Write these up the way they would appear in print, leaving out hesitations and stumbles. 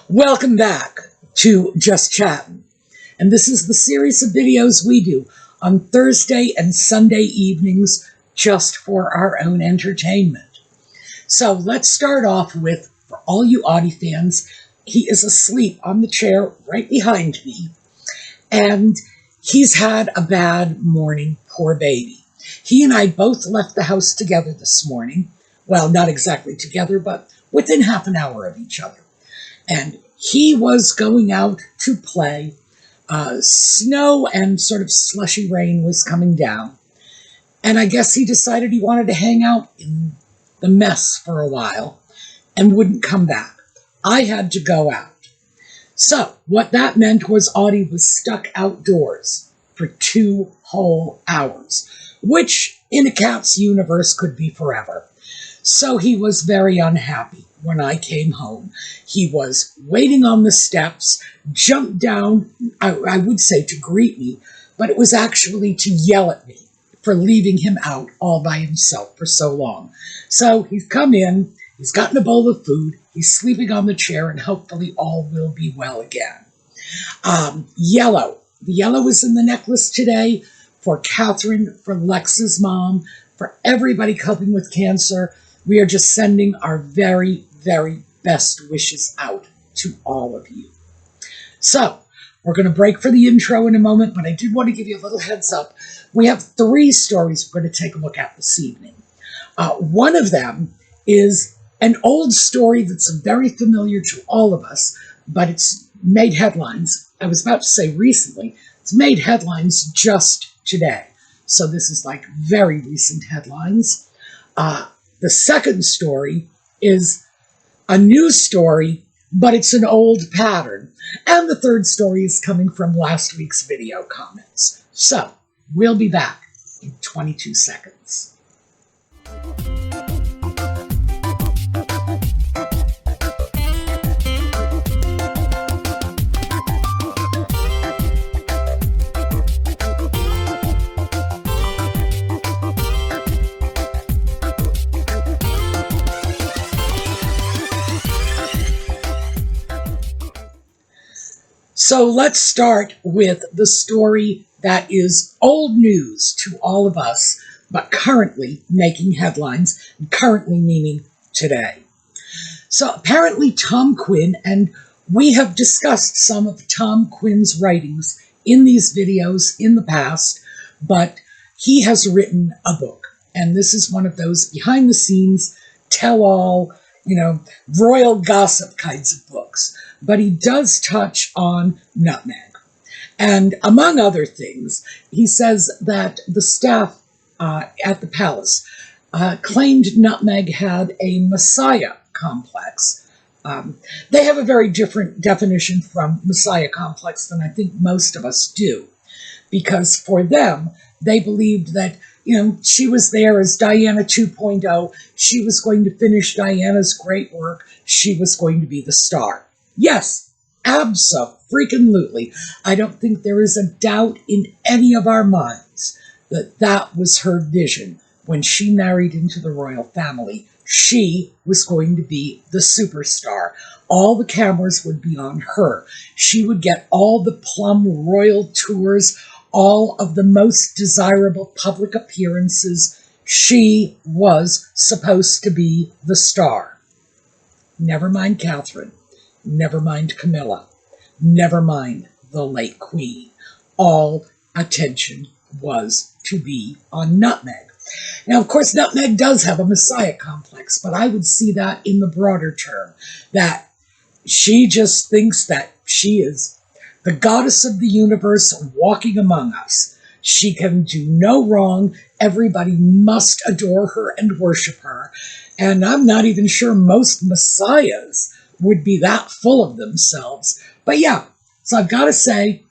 Welcome back to Just Chattin. And this is the series of videos we do on Thursday and Sunday evenings just for our own entertainment. So let's start off with, for all you Audie fans, he is asleep on the chair right behind me. And he's had a bad morning, poor baby. He and I both left the house together this morning. Well, not exactly together, but within half an hour of each other. And he was going out to play. Snow and sort of slushy rain was coming down. And I guess he decided he wanted to hang out in the mess for a while and wouldn't come back. I had to go out. So what that meant was Audie was stuck outdoors for 2 whole hours, which in a cat's universe could be forever. So he was very unhappy when I came home. He was waiting on the steps, jumped down, I would say to greet me, but it was actually to yell at me for leaving him out all by himself for so long. So he's come in, he's gotten a bowl of food, he's sleeping on the chair, and hopefully all will be well again. Yellow. The yellow is in the necklace today for Catherine, for Lex's mom, for everybody coping with cancer. We are just sending our very, very best wishes out to all of you. So, we're going to break for the intro in a moment, but I did want to give you a little heads up. We have 3 stories we're going to take a look at this evening. One of them is an old story that's very familiar to all of us, but it's made headlines. I was about to say recently. It's made headlines just today. So this is like very recent headlines. The second story is a new story, but it's an old pattern. And the third story is coming from last week's video comments. So, we'll be back in 22 seconds. So let's start with the story that is old news to all of us, but currently making headlines, and currently meaning today. So apparently Tom Quinn, and we have discussed some of Tom Quinn's writings in these videos in the past, but he has written a book. And this is one of those behind the scenes, tell-all, royal gossip kinds of books. But he does touch on nutmeg. And among other things, he says that the staff at the palace claimed nutmeg had a messiah complex. They have a very different definition from messiah complex than I think most of us do. Because for them, they believed that she was there as Diana 2.0. She was going to finish Diana's great work. She was going to be the star. Yes, abso-freaking-lutely. I don't think there is a doubt in any of our minds that that was her vision when she married into the royal family. She was going to be the superstar. All the cameras would be on her. She would get all the plum royal tours, all of the most desirable public appearances. She was supposed to be the star. Never mind Catherine. Never mind Camilla. Never mind the late Queen. All attention was to be on nutmeg. Now, of course, nutmeg does have a messiah complex, but I would see that in the broader term, that she just thinks that she is the goddess of the universe walking among us. She can do no wrong. Everybody must adore her and worship her. And I'm not even sure most messiahs would be that full of themselves. But yeah, so I've got to say,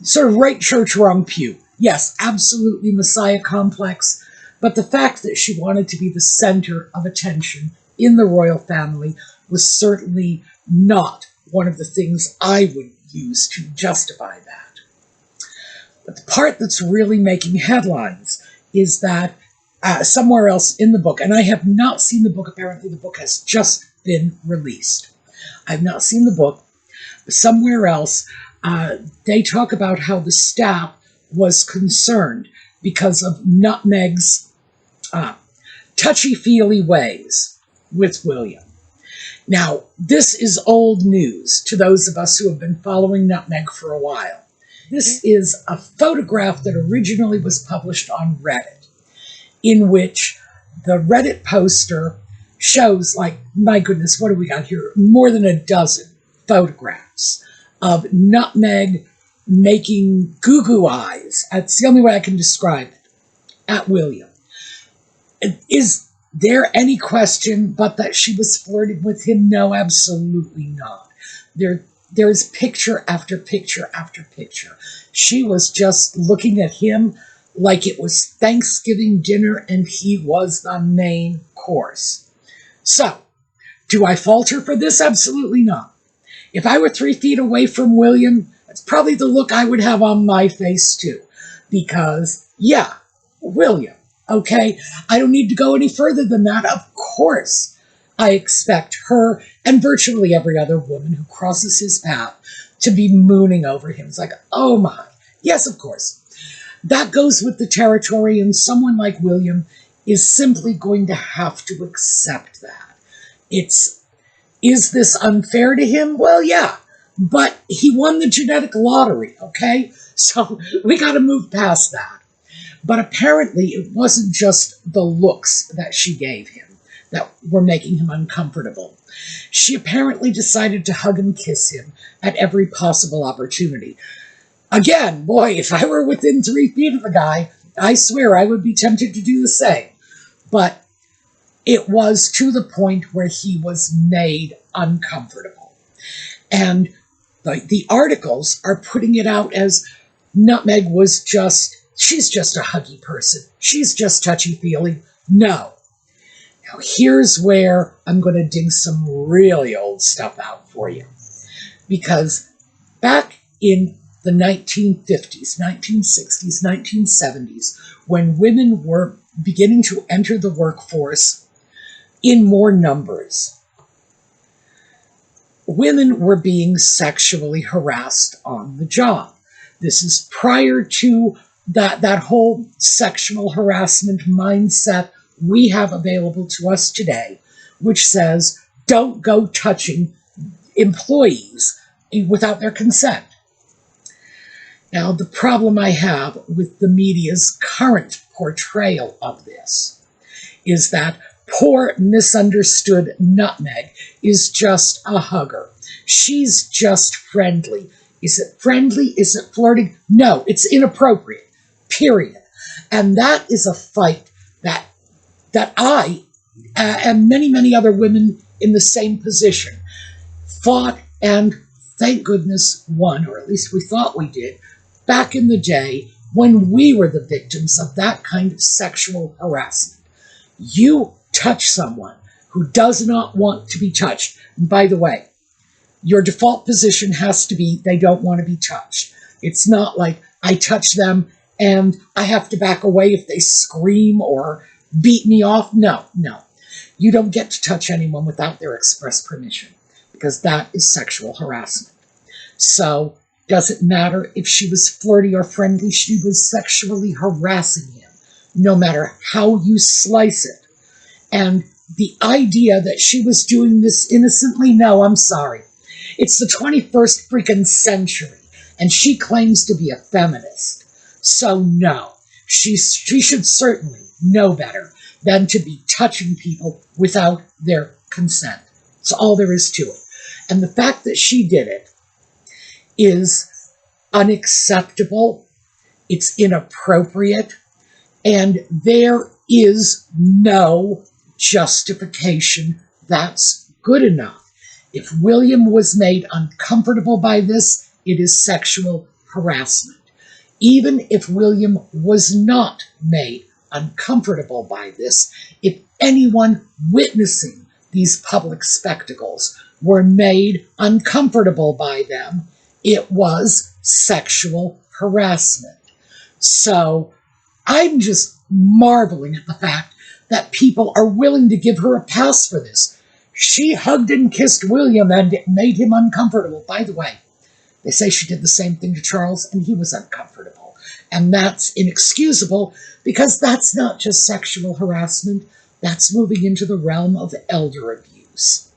sort of right church, wrong pew. Yes, absolutely messiah complex, but the fact that she wanted to be the center of attention in the royal family was certainly not one of the things I would use to justify that. But the part that's really making headlines is that somewhere else in the book, and I have not seen the book, apparently the book has just been released. I've not seen the book. Somewhere else, they talk about how the staff was concerned because of Nutmeg's touchy-feely ways with William. Now, this is old news to those of us who have been following Nutmeg for a while. This is a photograph that originally was published on Reddit, in which the Reddit poster shows, like, my goodness, what do we got here? More than a dozen photographs of Nutmeg making goo-goo eyes. That's the only way I can describe it, at William. Is there any question but that she was flirting with him? No, absolutely not. There's picture after picture after picture. She was just looking at him like it was Thanksgiving dinner and he was the main course. So, do I fault her for this? Absolutely not. If I were 3 feet away from William, that's probably the look I would have on my face too. Because, yeah, William, okay? I don't need to go any further than that. Of course, I expect her and virtually every other woman who crosses his path to be mooning over him. It's like, oh my. Yes, of course. That goes with the territory, and someone like William is simply going to have to accept that. Is this unfair to him? Well, yeah, but he won the genetic lottery, okay? So we got to move past that. But apparently it wasn't just the looks that she gave him that were making him uncomfortable. She apparently decided to hug and kiss him at every possible opportunity. Again, boy, if I were within 3 feet of the guy, I swear I would be tempted to do the same. But it was to the point where he was made uncomfortable. And the articles are putting it out as Nutmeg was she's just a huggy person. She's just touchy-feely. No. Now, here's where I'm going to dig some really old stuff out for you. Because back in the 1950s, 1960s, 1970s, when women were beginning to enter the workforce in more numbers, women were being sexually harassed on the job. This is prior to that whole sexual harassment mindset we have available to us today, which says don't go touching employees without their consent. Now, the problem I have with the media's current portrayal of this is that poor, misunderstood Nutmeg is just a hugger. She's just friendly. Is it friendly? Is it flirting? No, it's inappropriate, period. And that is a fight that I and many, many other women in the same position fought and, thank goodness, won, or at least we thought we did, back in the day when we were the victims of that kind of sexual harassment. You touch someone who does not want to be touched. And by the way, your default position has to be they don't want to be touched. It's not like I touch them and I have to back away if they scream or beat me off. No. You don't get to touch anyone without their express permission because that is sexual harassment. So, does it matter if she was flirty or friendly? She was sexually harassing him, no matter how you slice it. And the idea that she was doing this innocently, no, I'm sorry. It's the 21st freaking century, and she claims to be a feminist. So no, she should certainly know better than to be touching people without their consent. That's all there is to it. And the fact that she did it is unacceptable, it's inappropriate, and there is no justification that's good enough. If William was made uncomfortable by this, it is sexual harassment. Even if William was not made uncomfortable by this, if anyone witnessing these public spectacles were made uncomfortable by them, it was sexual harassment. So I'm just marveling at the fact that people are willing to give her a pass for this. She hugged and kissed William, and it made him uncomfortable. By the way, they say she did the same thing to Charles, and he was uncomfortable. And that's inexcusable, because that's not just sexual harassment. That's moving into the realm of elder abuse.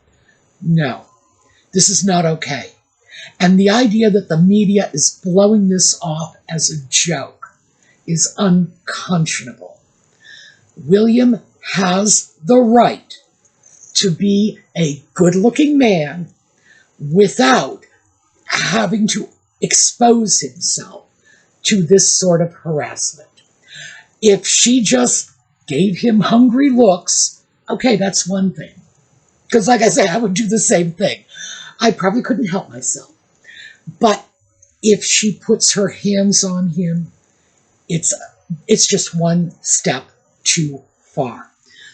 No, this is not okay. And the idea that the media is blowing this off as a joke is unconscionable. William has the right to be a good-looking man without having to expose himself to this sort of harassment. If she just gave him hungry looks, okay, that's one thing. Because like I say, I would do the same thing. I probably couldn't help myself. But if she puts her hands on him, it's just one step too far.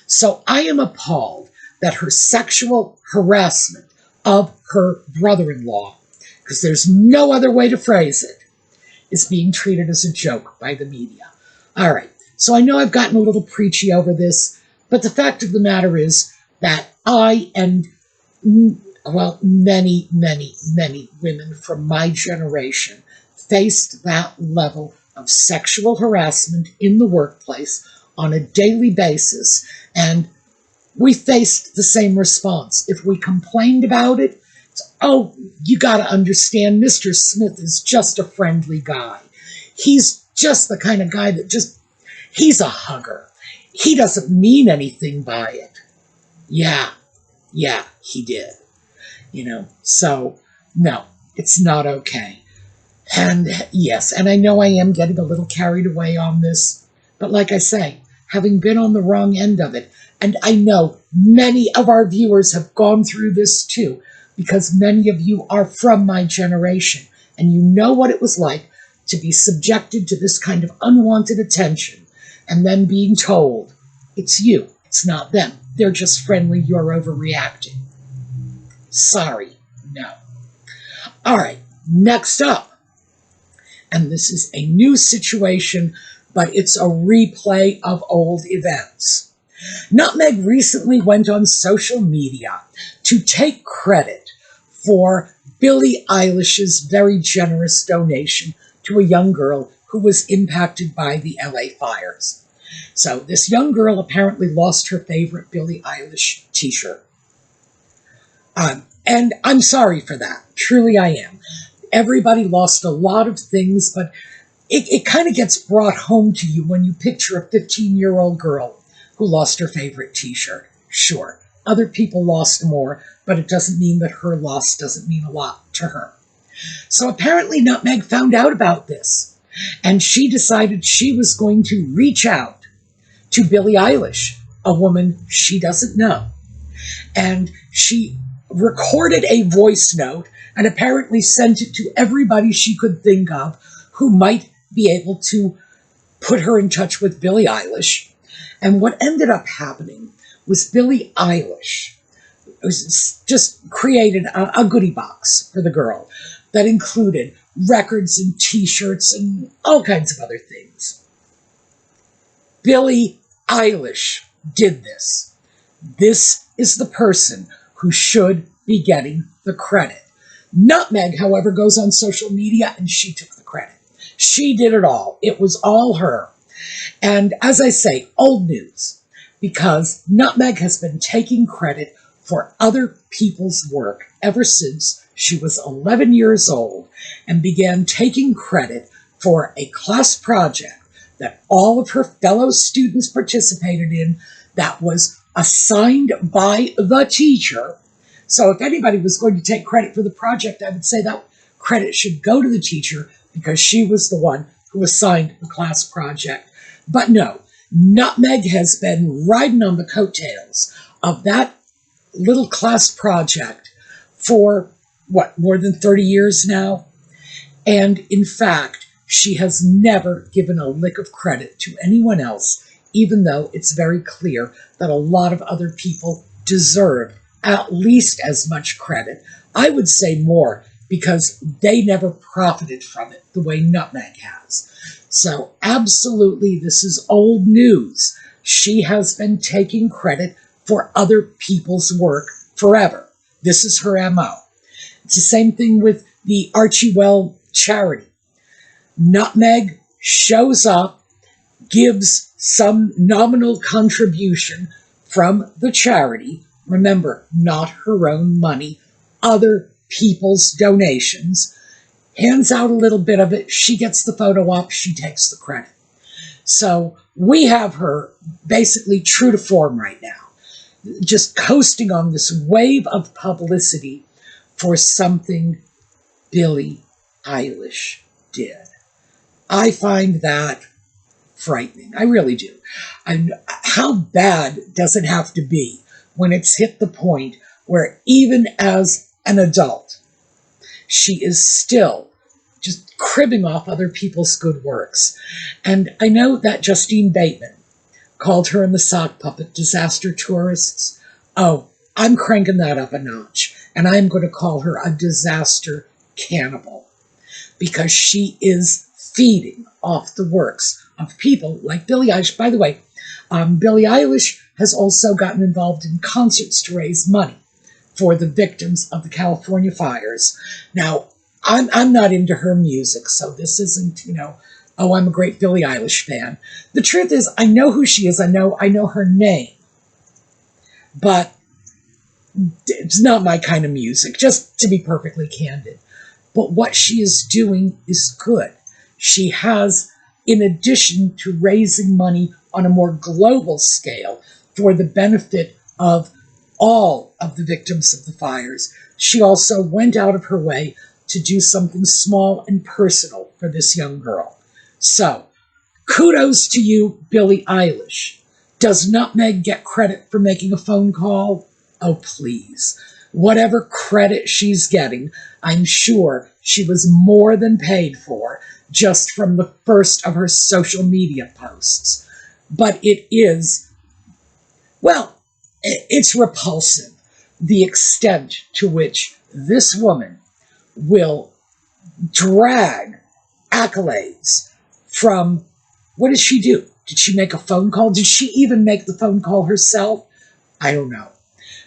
So I am appalled that her sexual harassment of her brother-in-law, because there's no other way to phrase it, is being treated as a joke by the media. All right, so I know I've gotten a little preachy over this, but the fact of the matter is that I and, well, many women from my generation faced that level of sexual harassment in the workplace on a daily basis, and we faced the same response. If we complained about it, it's, oh, you got to understand, Mr. Smith is just a friendly guy. He's just the kind of guy that he's a hugger. He doesn't mean anything by it. Yeah, he did. So no, it's not okay. And yes, and I know I am getting a little carried away on this, but like I say, having been on the wrong end of it, and I know many of our viewers have gone through this too, because many of you are from my generation, and you know what it was like to be subjected to this kind of unwanted attention, and then being told, it's you, it's not them, they're just friendly, you're overreacting. Sorry, no. All right, next up, and this is a new situation, but it's a replay of old events. Nutmeg recently went on social media to take credit for Billie Eilish's very generous donation to a young girl who was impacted by the LA fires. So this young girl apparently lost her favorite Billie Eilish t-shirt. And I'm sorry for that. Truly I am. Everybody lost a lot of things, but it kind of gets brought home to you when you picture a 15-year-old girl who lost her favorite t-shirt. Sure, other people lost more, but it doesn't mean that her loss doesn't mean a lot to her. So apparently Nutmeg found out about this, and she decided she was going to reach out to Billie Eilish, a woman she doesn't know. And she recorded a voice note and apparently sent it to everybody she could think of who might be able to put her in touch with Billie Eilish. And what ended up happening was Billie Eilish just created a goodie box for the girl that included records and t-shirts and all kinds of other things. Billie Eilish did this. This is the person who should be getting the credit. Nutmeg, however, goes on social media and she took the credit. She did it all. It was all her. And as I say, old news, because Nutmeg has been taking credit for other people's work ever since she was 11 years old and began taking credit for a class project that all of her fellow students participated in that was assigned by the teacher. So if anybody was going to take credit for the project, I would say that credit should go to the teacher because she was the one who assigned the class project. But no, Nutmeg has been riding on the coattails of that little class project for, more than 30 years now? And in fact, she has never given a lick of credit to anyone else, even though it's very clear that a lot of other people deserve at least as much credit. I would say more, because they never profited from it the way Nutmeg has. So absolutely, this is old news. She has been taking credit for other people's work forever. This is her MO. It's the same thing with the Archie Well charity. Nutmeg shows up, gives some nominal contribution from the charity. Remember, not her own money, other people's donations. Hands out a little bit of it. She gets the photo op. She takes the credit. So we have her basically true to form right now, just coasting on this wave of publicity for something Billie Eilish did. I find that frightening. I really do. How bad does it have to be when it's hit the point where even as an adult, she is still just cribbing off other people's good works? And I know that Justine Bateman called her and the sock puppet disaster tourists. Oh, I'm cranking that up a notch, and I'm going to call her a disaster cannibal, because she is feeding off the works of people like Billie Eilish. By the way, Billie Eilish has also gotten involved in concerts to raise money for the victims of the California fires. Now, I'm not into her music, so this isn't, oh, I'm a great Billie Eilish fan. The truth is, I know who she is. I know her name, but it's not my kind of music, just to be perfectly candid. But what she is doing is good. She has, in addition to raising money on a more global scale for the benefit of all of the victims of the fires, she also went out of her way to do something small and personal for this young girl. So, kudos to you, Billie Eilish. Does Nutmeg get credit for making a phone call? Oh, please. Whatever credit she's getting, I'm sure she was more than paid for just from the first of her social media posts. But it is, well, it's repulsive, the extent to which this woman will drag accolades from, what did she do? Did she make a phone call? Did she even make the phone call herself? I don't know.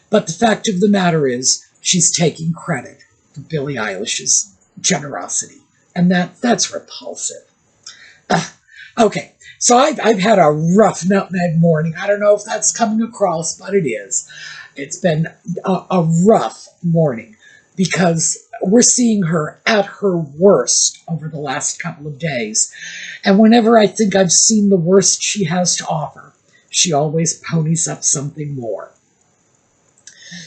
But the fact of the matter is, she's taking credit for Billie Eilish's generosity. And that's repulsive. Okay, so I've had a rough Nutmeg morning. I don't know if that's coming across, but it is. It's been a rough morning because we're seeing her at her worst over the last couple of days. And whenever I think I've seen the worst she has to offer, she always ponies up something more.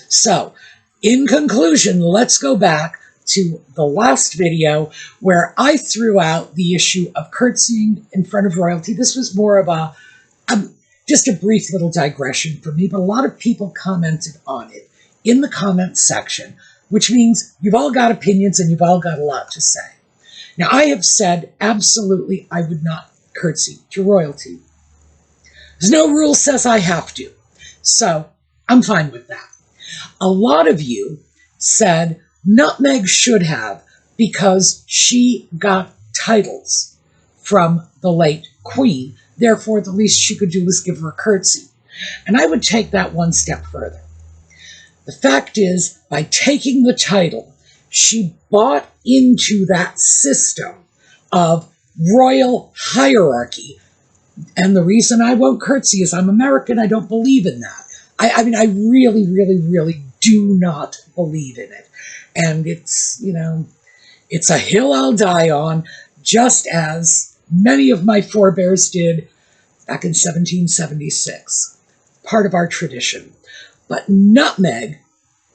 So, in conclusion, let's go back to the last video where I threw out the issue of curtsying in front of royalty. This was more of just a brief little digression for me, but a lot of people commented on it in the comments section, which means you've all got opinions and you've all got a lot to say. Now, I have said absolutely I would not curtsy to royalty. There's no rule says I have to, so I'm fine with that. A lot of you said Nutmeg should have because she got titles from the late Queen. Therefore, the least she could do was give her a curtsy. And I would take that one step further. The fact is, by taking the title, she bought into that system of royal hierarchy. And the reason I won't curtsy is I'm American. I don't believe in that. I mean, I really, really, really do not believe in it. And it's, it's a hill I'll die on, just as many of my forebears did back in 1776. Part of our tradition. But Nutmeg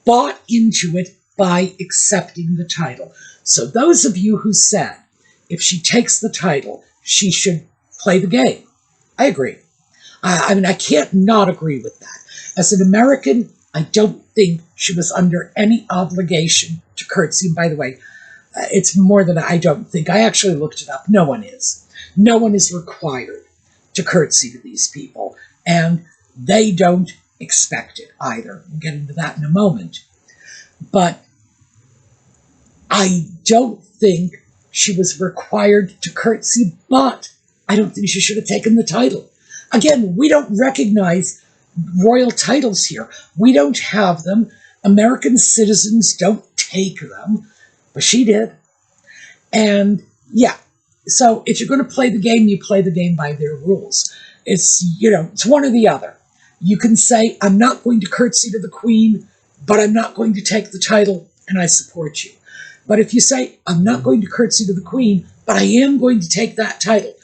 bought into it by accepting the title. So those of you who said, if she takes the title, she should play the game, I agree. I mean, I can't not agree with that. As an American, I don't think she was under any obligation to curtsy. And by the way, it's more than I don't think. I actually looked it up. No one is. No one is required to curtsy to these people. And they don't expect it either. We'll get into that in a moment. But I don't think she was required to curtsy, but I don't think she should have taken the title. Again, we don't recognize royal titles here. We don't have them. American citizens don't take them, but she did. And yeah, so if you're going to play the game, you play the game by their rules. It's, it's one or the other. You can say, I'm not going to curtsy to the Queen, but I'm not going to take the title, and I support you. But if you say, I'm not going to curtsy to the Queen, but I am going to take that title,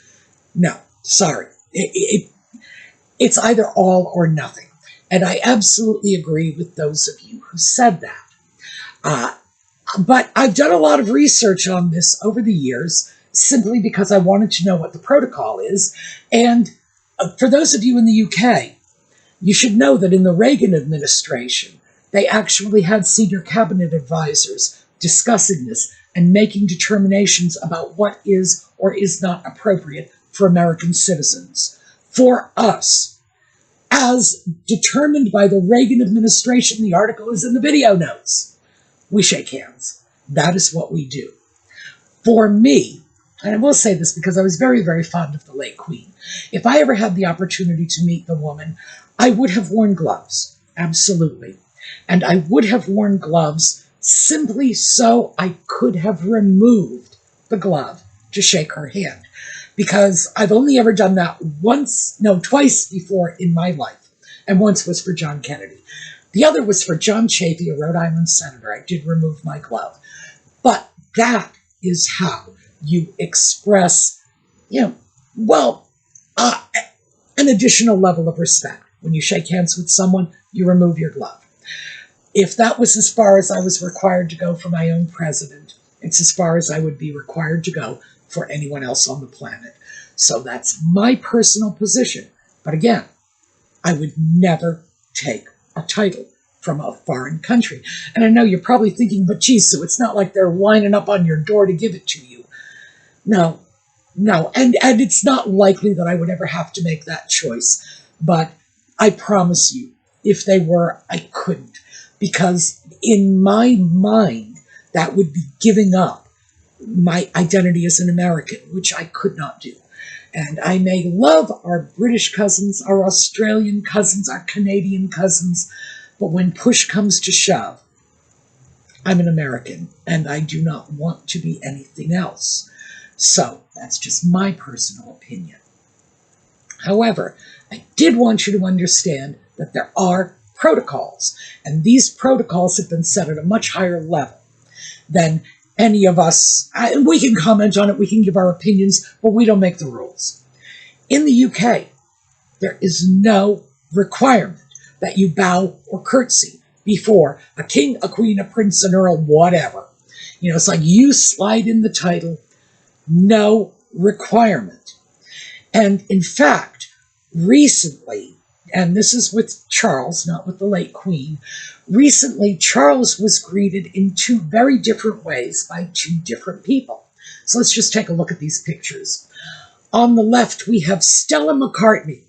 no, sorry. It's either all or nothing. And I absolutely agree with those of you who said that. But I've done a lot of research on this over the years, simply because I wanted to know what the protocol is. And for those of you in the UK, you should know that in the Reagan administration, they actually had senior cabinet advisors discussing this and making determinations about what is or is not appropriate for American citizens. For us, as determined by the Reagan administration, the article is in the video notes. We shake hands. That is what we do. For me, and I will say this because I was very, very fond of the late Queen, if I ever had the opportunity to meet the woman, I would have worn gloves, absolutely. And I would have worn gloves simply so I could have removed the glove to shake her hand. Because I've only ever done that twice before in my life. And once was for John Kennedy. The other was for John Chafee, a Rhode Island senator. I did remove my glove. But that is how you express, an additional level of respect. When you shake hands with someone, you remove your glove. If that was as far as I was required to go for my own president, it's as far as I would be required to go for anyone else on the planet. So that's my personal position. But again, I would never take a title from a foreign country. And I know you're probably thinking, but geez, so it's not like they're lining up on your door to give it to you. No. And it's not likely that I would ever have to make that choice. But I promise you, if they were, I couldn't. Because in my mind, that would be giving up my identity as an American, which I could not do. And I may love our British cousins, our Australian cousins, our Canadian cousins, but when push comes to shove, I'm an American, and I do not want to be anything else. So that's just my personal opinion. However, I did want you to understand that there are protocols, and these protocols have been set at a much higher level than any of us. We can comment on it, we can give our opinions, but we don't make the rules. In the UK, there is no requirement that you bow or curtsy before a king, a queen, a prince, an earl, whatever. It's like you slide in the title, no requirement. And in fact, recently, and this is with Charles, not with the late Queen, recently Charles was greeted in two very different ways by two different people. So let's just take a look at these pictures. On the left, we have Stella McCartney,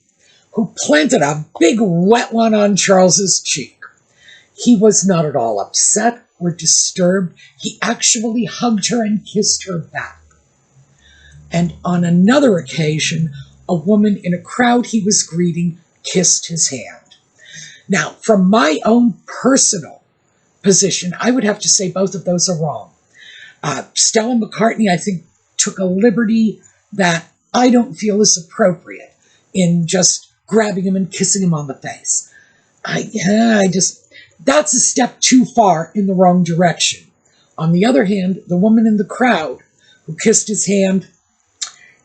who planted a big wet one on Charles's cheek. He was not at all upset or disturbed. He actually hugged her and kissed her back. And on another occasion, a woman in a crowd he was greeting kissed his hand. Now, from my own personal position, I would have to say both of those are wrong. Stella McCartney, I think, took a liberty that I don't feel is appropriate in just grabbing him and kissing him on the face. That's a step too far in the wrong direction. On the other hand, the woman in the crowd who kissed his hand,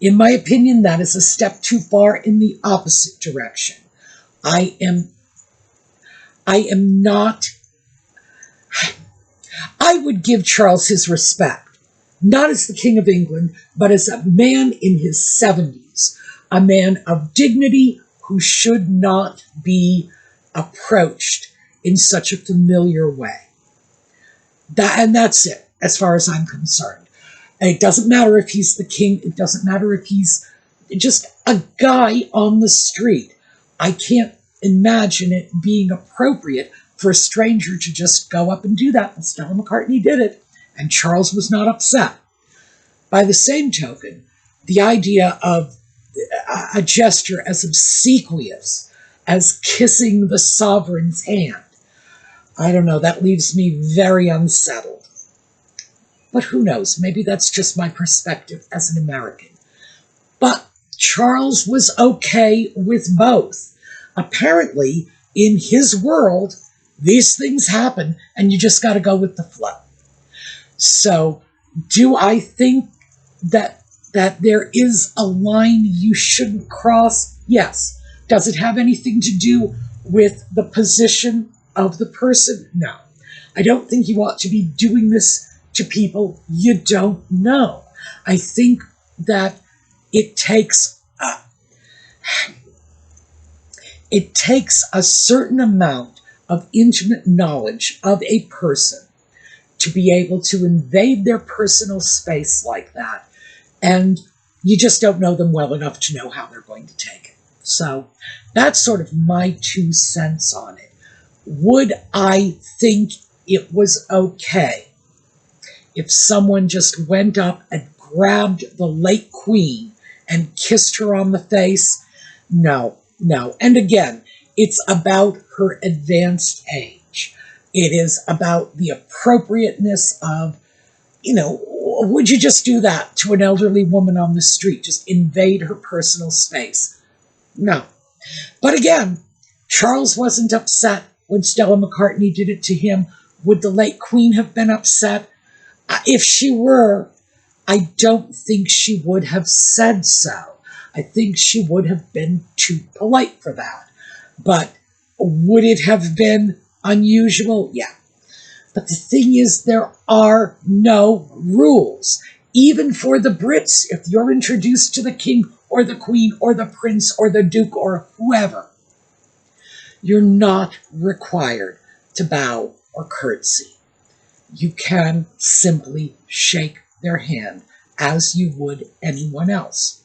in my opinion, that is a step too far in the opposite direction. I would give Charles his respect, not as the King of England, but as a man in his 70s, a man of dignity who should not be approached in such a familiar way. And that's it, as far as I'm concerned. It doesn't matter if he's the king. It doesn't matter if he's just a guy on the street. I can't imagine it being appropriate for a stranger to just go up and do that. And Stella McCartney did it, and Charles was not upset. By the same token, the idea of a gesture as obsequious as kissing the sovereign's hand, I don't know, that leaves me very unsettled. But who knows? Maybe that's just my perspective as an American. But Charles was okay with both. Apparently, in his world, these things happen and you just got to go with the flow. So, do I think that there is a line you shouldn't cross? Yes. Does it have anything to do with the position of the person? No. I don't think you ought to be doing this to people you don't know. I think that it takes a certain amount of intimate knowledge of a person to be able to invade their personal space like that. And you just don't know them well enough to know how they're going to take it. So that's sort of my 2 cents on it. Would I think it was okay if someone just went up and grabbed the late queen and kissed her on the face? No. And again, it's about her advanced age. It is about the appropriateness of, would you just do that to an elderly woman on the street? Just invade her personal space? No. But again, Charles wasn't upset when Stella McCartney did it to him. Would the late queen have been upset? If she were, I don't think she would have said so. I think she would have been too polite for that. But would it have been unusual? Yeah. But the thing is, there are no rules. Even for the Brits, if you're introduced to the king or the queen or the prince or the duke or whoever, you're not required to bow or curtsy. You can simply shake their hand as you would anyone else.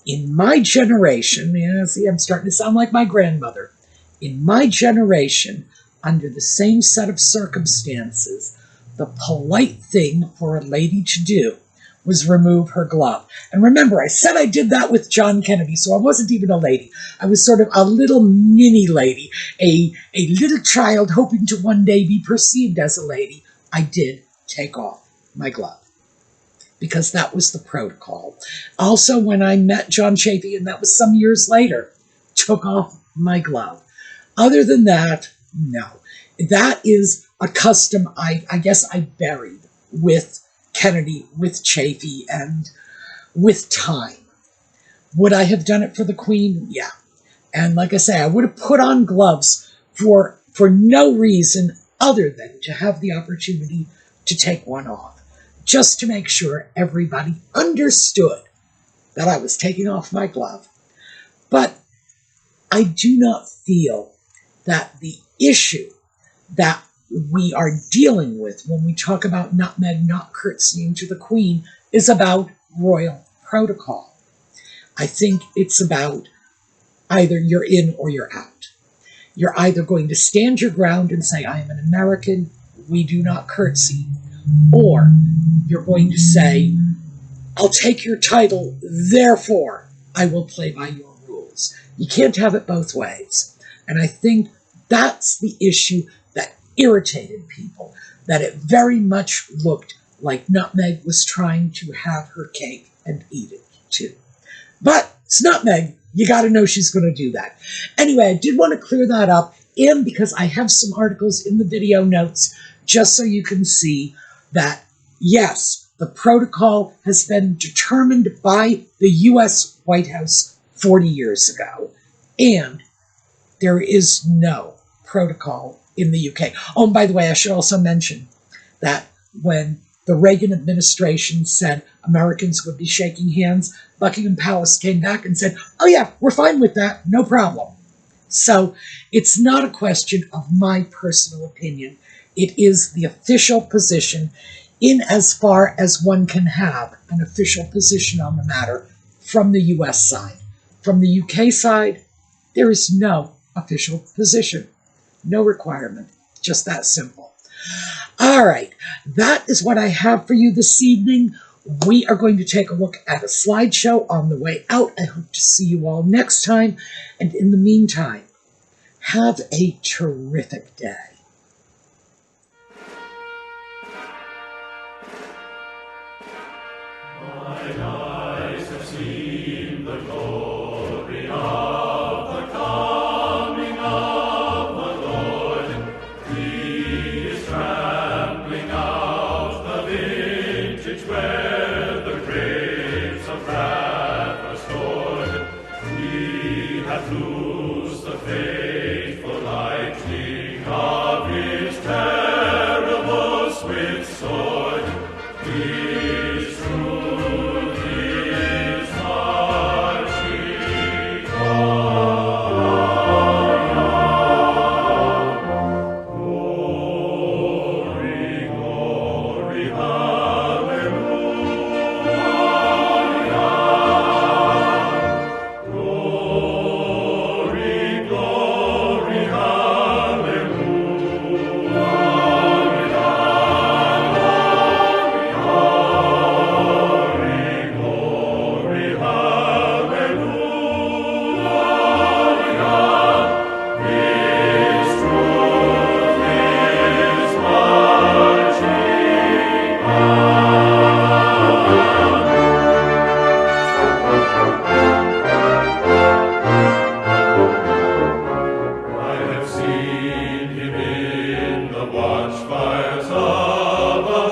In my generation, see, I'm starting to sound like my grandmother. In my generation, under the same set of circumstances, the polite thing for a lady to do was remove her glove. And remember, I said I did that with John Kennedy, so I wasn't even a lady. I was sort of a little mini lady, a little child hoping to one day be perceived as a lady. I did take off my glove because that was the protocol. Also, when I met John Chafee, and that was some years later, took off my glove. Other than that, no. That is a custom I guess I buried with Kennedy, with Chafee, and with time. Would I have done it for the Queen? Yeah. And like I say, I would have put on gloves for no reason other than to have the opportunity to take one off, just to make sure everybody understood that I was taking off my glove. But I do not feel that the issue that we are dealing with when we talk about nutmeg not curtsying to the Queen is about royal protocol. I think it's about either you're in or you're out. You're either going to stand your ground and say, I am an American, we do not curtsy, or you're going to say, I'll take your title, therefore I will play by your rules. You can't have it both ways. And I think that's the issue that irritated people, that it very much looked like Nutmeg was trying to have her cake and eat it too. But it's Nutmeg. You got to know she's going to do that. Anyway, I did want to clear that up, and because I have some articles in the video notes, just so you can see that, yes, the protocol has been determined by the U.S. White House 40 years ago, and there is no protocol in the UK. Oh, and by the way, I should also mention that when the Reagan administration said Americans would be shaking hands, Buckingham Palace came back and said, oh yeah, we're fine with that, no problem. So it's not a question of my personal opinion. It is the official position, in as far as one can have an official position on the matter from the US side. From the UK side, there is no official position. No requirement. Just that simple. All right, that is what I have for you this evening. We are going to take a look at a slideshow on the way out. I hope to see you all next time. And in the meantime, have a terrific day. Mine eyes have seen the glory of the coming of the Lord. He is trampling out the vintage where the grapes of wrath are stored. He hath loosed the fateful lightning of his terrible swift sword. His truth is marching on. Glory, glory, hallelujah. Glory, glory, I have seen him in the watchfires of a